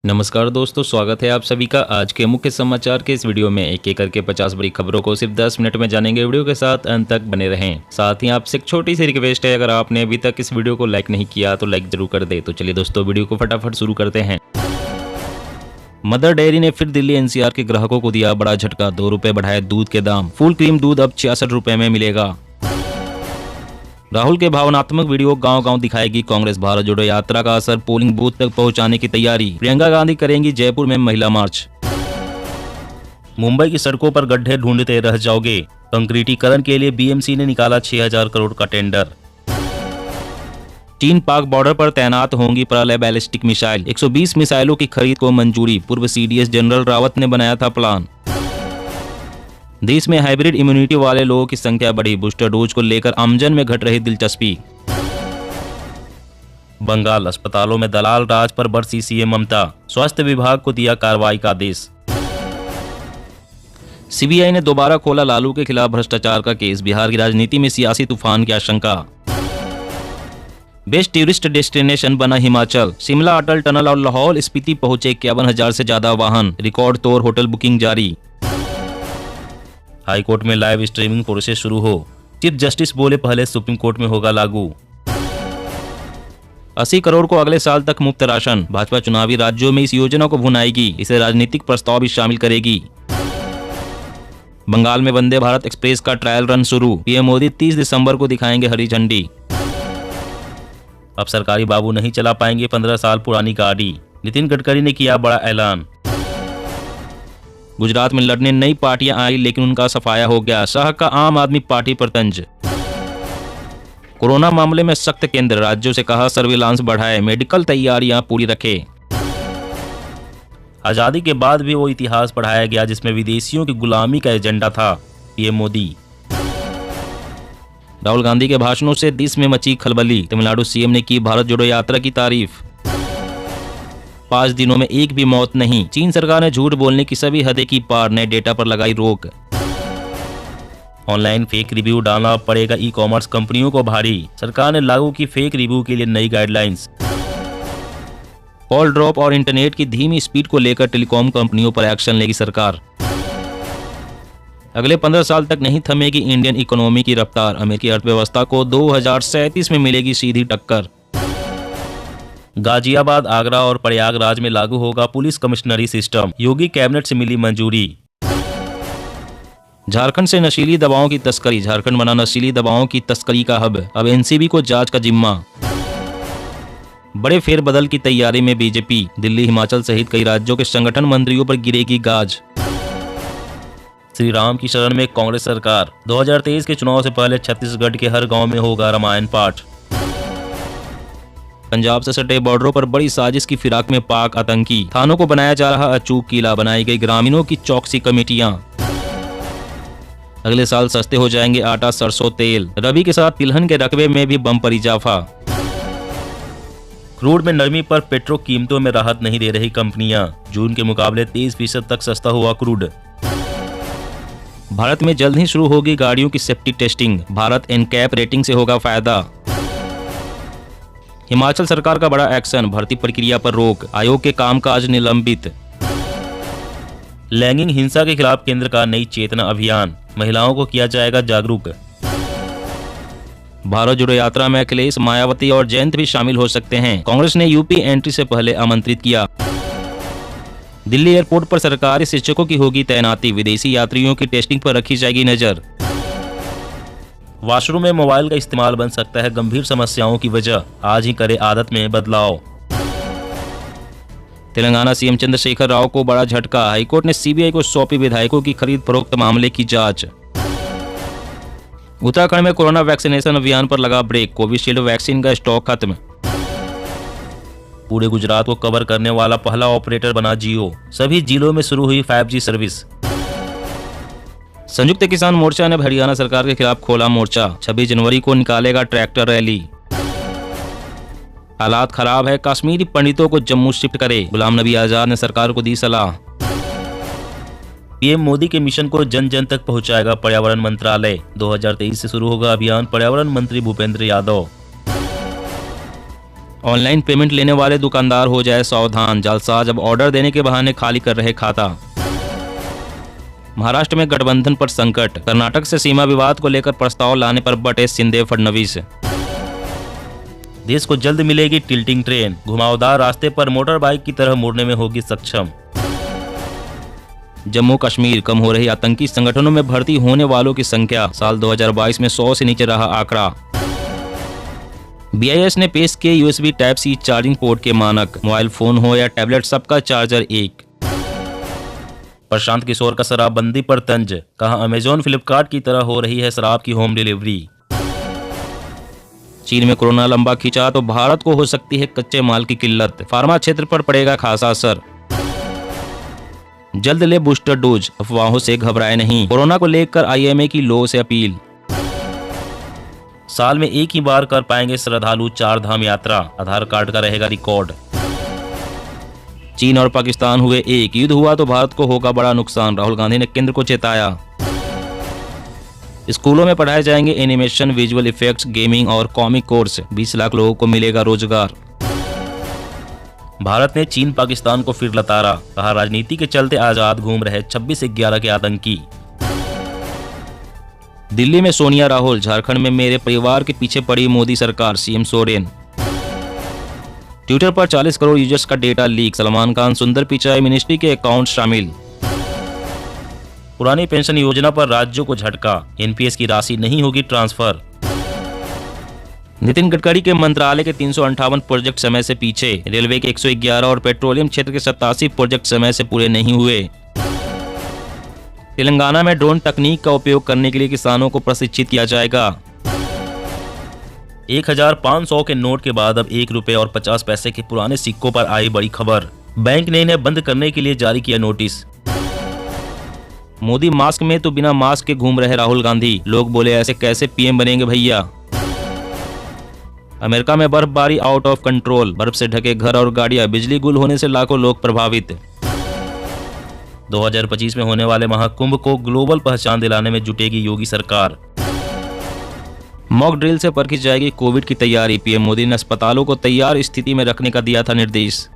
नमस्कार दोस्तों, स्वागत है आप सभी का आज के मुख्य समाचार के इस वीडियो में। एक एक करके 50 बड़ी खबरों को सिर्फ 10 मिनट में जानेंगे। वीडियो के साथ अंत तक बने रहें। साथ ही आपसे एक छोटी सी रिक्वेस्ट है, अगर आपने अभी तक इस वीडियो को लाइक नहीं किया तो लाइक जरूर कर दे। तो चलिए दोस्तों, वीडियो को फटाफट शुरू करते हैं। मदर डेयरी ने फिर दिल्ली एनसीआर के ग्राहकों को दिया बड़ा झटका। 2 रुपए बढ़ाए दूध के दाम। फुल क्रीम दूध अब 66 रुपए में मिलेगा। राहुल के भावनात्मक वीडियो गांव-गांव दिखाएगी कांग्रेस। भारत जोड़ो यात्रा का असर, पोलिंग बूथ तक पहुंचाने की तैयारी। प्रियंका गांधी करेंगी जयपुर में महिला मार्च। मुंबई की सड़कों पर गड्ढे ढूंढते रह जाओगे। कंक्रीटीकरण के लिए बीएमसी ने निकाला 6000 करोड़ का टेंडर। चीन पाक बॉर्डर पर तैनात होंगी प्रलय बैलिस्टिक मिसाइल। 120 मिसाइलों की खरीद को मंजूरी। पूर्व सीडीएस जनरल रावत ने बनाया था प्लान। देश में हाइब्रिड इम्यूनिटी वाले लोगों की संख्या बढ़ी। बूस्टर डोज को लेकर आमजन में घट रही दिलचस्पी। बंगाल अस्पतालों में दलाल राज पर बरसी सीएम ममता। स्वास्थ्य विभाग को दिया कार्रवाई का आदेश। सीबीआई ने दोबारा खोला लालू के खिलाफ भ्रष्टाचार का केस। बिहार की राजनीति में सियासी तूफान की आशंका। बेस्ट टूरिस्ट डेस्टिनेशन बना हिमाचल। शिमला अटल टनल और लाहौल स्पीति पहुंचे 51,000 से ज्यादा वाहन। रिकॉर्ड तोड़ होटल बुकिंग जारी। हाई कोर्ट में लाइव स्ट्रीमिंग प्रोसेस शुरू हो। चीफ जस्टिस बोले पहले सुप्रीम कोर्ट में होगा लागू। 80 करोड़ को अगले साल तक मुफ्त राशन। भाजपा चुनावी राज्यों में इस योजना को भुनाएगी। इसे राजनीतिक प्रस्ताव भी शामिल करेगी। बंगाल में वंदे भारत एक्सप्रेस का ट्रायल रन शुरू। पीएम मोदी 30 दिसंबर को दिखाएंगे हरी झंडी। अब सरकारी बाबू नहीं चला पाएंगे 15 साल पुरानी गाड़ी। नितिन गडकरी ने किया बड़ा ऐलान। गुजरात में लड़ने नई पार्टियां आई, लेकिन उनका सफाया हो गया। शाह का आम आदमी पार्टी पर तंज। कोरोना मामले में सख्त केंद्र। राज्यों से कहा सर्विलांस बढ़ाए। मेडिकल तैयारियां पूरी रखे। आजादी के बाद भी वो इतिहास पढ़ाया गया जिसमें विदेशियों की गुलामी का एजेंडा था। पीएम मोदी। राहुल गांधी के भाषणों से देश में मची खलबली। तमिलनाडु सीएम ने की भारत जोड़ो यात्रा की तारीफ। 5 दिनों में एक भी मौत नहीं। चीन सरकार ने झूठ बोलने की सभी हदें की पार। नए डेटा पर लगाई रोक। ऑनलाइन फेक रिव्यू डालना पड़ेगा ई कॉमर्स कंपनियों को भारी। सरकार ने लागू की फेक रिव्यू के लिए नई गाइडलाइंस। कॉल ड्रॉप और इंटरनेट की धीमी स्पीड को लेकर टेलीकॉम कंपनियों पर एक्शन लेगी सरकार। अगले 15 साल तक नहीं थमेगी इंडियन इकोनॉमी की रफ्तार। अमेरिकी अर्थव्यवस्था को 2037 में मिलेगी सीधी टक्कर। गाजियाबाद, आगरा और प्रयागराज में लागू होगा पुलिस कमिश्नरी सिस्टम। योगी कैबिनेट से मिली मंजूरी। झारखंड से नशीली दवाओं की तस्करी। झारखंड बना नशीली दवाओं की तस्करी का हब। अब एनसीबी को जांच का जिम्मा। बड़े फेरबदल की तैयारी में बीजेपी। दिल्ली, हिमाचल सहित कई राज्यों के संगठन मंत्रियों पर गिरेगी गाज। श्री राम की शरण में कांग्रेस सरकार। 2023 के चुनाव से पहले छत्तीसगढ़ के हर गांव में होगा रामायण पाठ। पंजाब से सटे बॉर्डरों पर बड़ी साजिश की फिराक में पाक आतंकी। थानों को बनाया जा रहा अचूक किला। बनाई गई ग्रामीणों की चौकसी कमेटियां। अगले साल सस्ते हो जाएंगे आटा, सरसों तेल। रबी के साथ तिलहन के रकबे में भी बम्पर इजाफा। क्रूड में नरमी पर पेट्रो कीमतों में राहत नहीं दे रही कंपनियां। जून के मुकाबले 23% तक सस्ता हुआ क्रूड। भारत में जल्द ही शुरू होगी गाड़ियों की safety testing. Bharat NCAP rating से होगा फायदा। हिमाचल सरकार का बड़ा एक्शन। भर्ती प्रक्रिया पर रोक। आयोग के कामकाज निलंबित। लैंगिक हिंसा के खिलाफ केंद्र का नई चेतना अभियान। महिलाओं को किया जाएगा जागरूक। भारत जोड़ो यात्रा में अखिलेश, मायावती और जयंत भी शामिल हो सकते हैं। कांग्रेस ने यूपी एंट्री से पहले आमंत्रित किया। दिल्ली एयरपोर्ट पर सरकारी शिक्षकों की होगी तैनाती। विदेशी यात्रियों की टेस्टिंग पर रखी जाएगी नजर। वॉशरूम में मोबाइल का इस्तेमाल बन सकता है गंभीर समस्याओं की वजह। आज ही करे आदत में बदलाव। तेलंगाना सीएम चंद्रशेखर राव को बड़ा झटका। हाईकोर्ट ने सीबीआई को सौंपी विधायकों की खरीद फरोख्त मामले की जांच। उत्तराखंड में कोरोना वैक्सीनेशन अभियान पर लगा ब्रेक। कोविशील्ड वैक्सीन का स्टॉक खत्म। पूरे गुजरात को कवर करने वाला पहला ऑपरेटर बना जियो। सभी जिलों में शुरू हुई 5G सर्विस। संयुक्त किसान मोर्चा ने हरियाणा सरकार के खिलाफ खोला मोर्चा। 26 जनवरी को निकालेगा ट्रैक्टर रैली। हालात खराब है, कश्मीरी पंडितों को जम्मू शिफ्ट करे। गुलाम नबी आजाद ने सरकार को दी सलाह। पीएम मोदी के मिशन को जन जन तक पहुंचाएगा पर्यावरण मंत्रालय। 2023 से शुरू होगा अभियान। पर्यावरण मंत्री भूपेंद्र यादव। ऑनलाइन पेमेंट लेने वाले दुकानदार हो जाए सावधान, जालसाज अब ऑर्डर देने के बहाने खाली कर रहे खाता। महाराष्ट्र में गठबंधन पर संकट, कर्नाटक से सीमा विवाद को लेकर प्रस्ताव लाने पर बटे शिंदे फडणवीस। देश को जल्द मिलेगी टिल्टिंग ट्रेन, घुमावदार रास्ते पर मोटर बाइक की तरह मुड़ने में होगी सक्षम। जम्मू कश्मीर, कम हो रही आतंकी संगठनों में भर्ती होने वालों की संख्या, साल 2022 में 100 से नीचे रहा आंकड़ा। BIS ने पेश किए USB Type-C चार्जिंग पोर्ट के मानक, मोबाइल फोन हो या टैबलेट सबका चार्जर एक। प्रशांत किशोर का शराबबंदी पर तंज, कहा अमेजॉन फ्लिपकार्ट की तरह हो रही है शराब की होम डिलीवरी। चीन में कोरोना लंबा खिंचा तो भारत को हो सकती है कच्चे माल की किल्लत, फार्मा क्षेत्र पर पड़ेगा खासा असर। जल्द ले बूस्टर डोज, अफवाहों से घबराए नहीं, कोरोना को लेकर IMA की लो से अपील। साल में एक ही बार कर पाएंगे श्रद्धालु 4 धाम यात्रा, आधार कार्ड का रहेगा रिकॉर्ड। चीन और पाकिस्तान हुए एक, युद्ध हुआ तो भारत को होगा बड़ा नुकसान, राहुल गांधी ने केंद्र को चेताया। स्कूलों में पढ़ाए जाएंगे एनिमेशन, विजुअल इफेक्ट्स, गेमिंग और कॉमिक कोर्स, 20 लाख लोगों को मिलेगा रोजगार। भारत ने चीन पाकिस्तान को फिर लताड़ा, कहा राजनीति के चलते आजाद घूम रहे 26/11 के आतंकी। दिल्ली में सोनिया राहुल, झारखंड में मेरे परिवार के पीछे पड़ी मोदी सरकार, CM सोरेन। ट्विटर पर 40 करोड़ यूजर्स का डेटा लीक, सलमान खान, सुंदर पिचाई मिनिस्ट्री के अकाउंट शामिल। पुरानी पेंशन योजना पर राज्यों को झटका, NPS की राशि नहीं होगी ट्रांसफर। नितिन गडकरी के मंत्रालय के 358 प्रोजेक्ट समय से पीछे, रेलवे के 111 और पेट्रोलियम क्षेत्र के 87 प्रोजेक्ट समय से पूरे नहीं हुए। तेलंगाना में ड्रोन तकनीक का उपयोग करने के लिए किसानों को प्रशिक्षित किया जाएगा। 1500 के नोट के बाद अब 1 रुपए और 50 पैसे के पुराने सिक्कों पर आई बड़ी खबर, बैंक ने इन्हें बंद करने के लिए जारी किया नोटिस। मोदी मास्क में तो बिना मास्क के घूम रहे राहुल गांधी, लोग बोले ऐसे कैसे PM बनेंगे भैया। अमेरिका में बर्फबारी आउट ऑफ कंट्रोल, बर्फ से ढके घर और गाड़ियां, बिजली गुल होने से लाखों लोग प्रभावित। 2025 में होने वाले महाकुंभ को ग्लोबल पहचान दिलाने में जुटेगी योगी सरकार। मॉक ड्रिल से परखी जाएगी कोविड की तैयारी, PM मोदी ने अस्पतालों को तैयार स्थिति में रखने का दिया था निर्देश।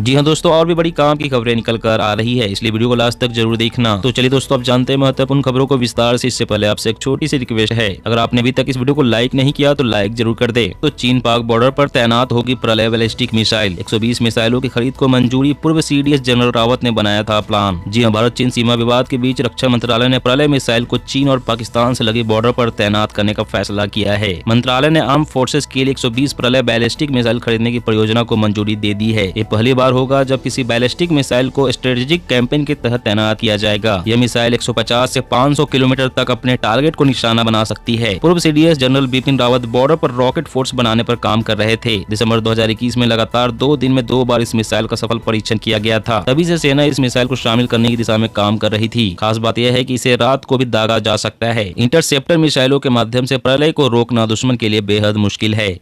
जी हाँ दोस्तों, और भी बड़ी काम की खबरें निकल कर आ रही है, इसलिए वीडियो को लास्ट तक जरूर देखना। तो चलिए दोस्तों, आप जानते हैं महत्वपूर्ण खबरों को विस्तार से। इससे पहले आपसे एक छोटी सी रिक्वेस्ट है, अगर आपने अभी तक इस वीडियो को लाइक नहीं किया तो लाइक जरूर कर दे। तो चीन पाक बॉर्डर पर तैनात होगी प्रलय बैलिस्टिक मिसाइल, 120 मिसाइलों की खरीद को मंजूरी, पूर्व CDS जनरल रावत ने बनाया था प्लान। जी हाँ, भारत चीन सीमा विवाद के बीच रक्षा मंत्रालय ने प्रलय मिसाइल को चीन और पाकिस्तान से लगे बॉर्डर पर तैनात करने का फैसला किया है। मंत्रालय ने आर्म फोर्सेज के लिए 120 प्रलय बैलिस्टिक मिसाइल खरीदने की परियोजना को मंजूरी दे दी है। ये पहली बार होगा जब किसी बैलिस्टिक मिसाइल को स्ट्रेटेजिक कैंपेन के तहत तैनात किया जाएगा। यह मिसाइल 150 से 500 किलोमीटर तक अपने टारगेट को निशाना बना सकती है। पूर्व CDS general Bipin Rawat border पर रॉकेट फोर्स बनाने पर काम कर रहे थे। दिसंबर 2021 में लगातार 2 दिन में 2 बार इस मिसाइल का सफल परीक्षण किया गया था। तभी से सेना इस मिसाइल को शामिल करने की दिशा में काम कर रही थी। खास बात यह है कि इसे रात को भी दागा जा सकता है। इंटरसेप्टर मिसाइलों के माध्यम से प्रलय को रोकना दुश्मन के लिए बेहद मुश्किल है।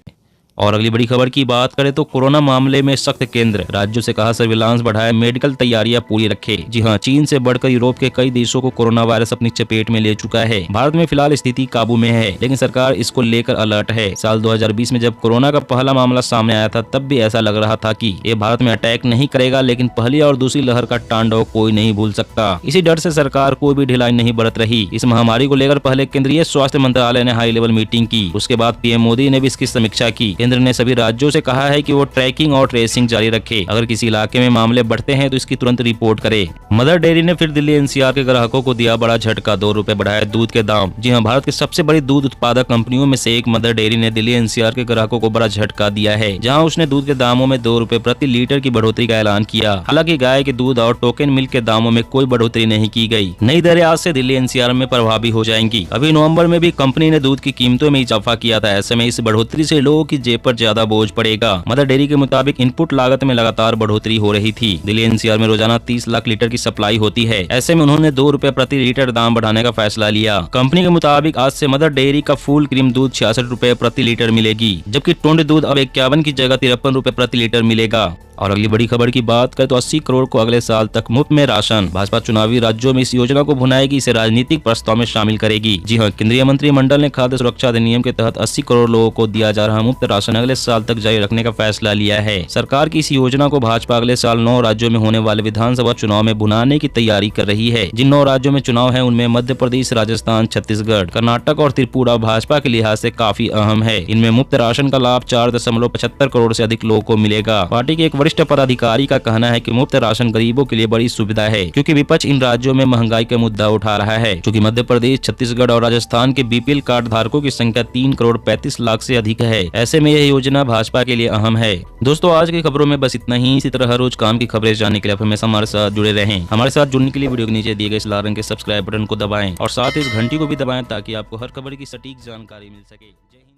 और अगली बड़ी खबर की बात करें तो कोरोना मामले में सख्त केंद्र, राज्यों से कहा सर्विलांस बढ़ाए, मेडिकल तैयारियां पूरी रखे। जी हां, चीन से बढ़कर यूरोप के कई देशों को कोरोना वायरस अपनी चपेट में ले चुका है। भारत में फिलहाल स्थिति काबू में है, लेकिन सरकार इसको लेकर अलर्ट है। साल 2020 में जब कोरोना का पहला मामला सामने आया था, तब भी ऐसा लग रहा था कि ये भारत में अटैक नहीं करेगा, लेकिन पहली और दूसरी लहर का तांडव कोई नहीं भूल सकता। इसी डर से सरकार कोई भी ढिलाई नहीं बरत रही। इस महामारी को लेकर पहले केंद्रीय स्वास्थ्य मंत्रालय ने हाई लेवल मीटिंग की, उसके बाद PM मोदी ने भी इसकी समीक्षा की। केंद्र ने सभी राज्यों से कहा है कि वो ट्रैकिंग और ट्रेसिंग जारी रखे। अगर किसी इलाके में मामले बढ़ते हैं तो इसकी तुरंत रिपोर्ट करे। मदर डेयरी ने फिर दिल्ली NCR के ग्राहकों को दिया बड़ा झटका, 2 रुपए बढ़ाए दूध के दाम। जी हां, भारत की सबसे बड़ी दूध उत्पादक कंपनियों में से एक मदर डेयरी ने दिल्ली NCR के ग्राहकों को बड़ा झटका दिया है, जहां उसने दूध के दामों में 2 रुपए प्रति लीटर की बढ़ोतरी का ऐलान किया। हालांकि गाय के दूध और टोकन मिल्क के दामों में कोई बढ़ोतरी नहीं की गई। नई दरें आज से दिल्ली NCR में प्रभावी हो जाएंगी। अभी नवंबर में भी कंपनी ने दूध की कीमतों में इजाफा किया था। ऐसे में इस बढ़ोतरी से लोगों की जेब पर ज्यादा बोझ पड़ेगा। मदर डेयरी के मुताबिक इनपुट लागत में लगातार बढ़ोतरी हो रही थी। दिल्ली NCR में रोजाना 30 लाख लीटर की सप्लाई होती है। ऐसे में उन्होंने 2 रुपए प्रति लीटर दाम बढ़ाने का फैसला लिया। कंपनी के मुताबिक आज से मदर डेयरी का फुल क्रीम दूध 66 रुपए प्रति लीटर मिलेगी, जबकि टोंड दूध अब 51 की जगह 53 रुपए प्रति लीटर मिलेगा। और अगली बड़ी खबर की बात करें तो 80 करोड़ को अगले साल तक मुफ्त में राशन। भाजपा चुनावी राज्यों में इस योजना को भुनाएगी, इसे राजनीतिक प्रस्ताव में शामिल करेगी। जी हां, केंद्रीय मंत्रिमंडल ने खाद्य सुरक्षा अधिनियम के तहत 80 करोड़ लोगों को दिया जा रहा मुफ्त राशन अगले साल तक जारी रखने का फैसला लिया है। सरकार की इस योजना को भाजपा अगले साल 9 राज्यों में होने वाले विधानसभा चुनाव में भुनाने की तैयारी कर रही है। जिन 9 राज्यों में चुनाव है उनमें मध्य प्रदेश, राजस्थान, छत्तीसगढ़, कर्नाटक और त्रिपुरा भाजपा के लिहाज से काफी अहम है। इनमें मुफ्त राशन का लाभ 4.75 करोड़ से अधिक लोगों को मिलेगा। पार्टी के एक वरिष्ठ पदाधिकारी का कहना है कि मुफ्त राशन गरीबों के लिए बड़ी सुविधा है, क्योंकि विपक्ष इन राज्यों में महंगाई का मुद्दा उठा रहा है। क्योंकि मध्य प्रदेश, छत्तीसगढ़ और राजस्थान के बीपीएल कार्ड धारकों की संख्या 3 करोड़ 35 लाख से अधिक है। ऐसे में यह योजना भाजपा के लिए अहम है। दोस्तों, आज की खबरों में बस इतना ही। इसी तरह हर रोज काम की खबरें जानने के लिए आप हमेशा हमारे साथ जुड़े रहें। हमारे साथ जुड़ने के लिए वीडियो के नीचे दिए गए इस लाल रंग के सब्सक्राइब बटन को दबाएं और साथ ही इस घंटी को भी दबाएं ताकि आपको हर खबर की सटीक जानकारी मिल सके। जय हिंद।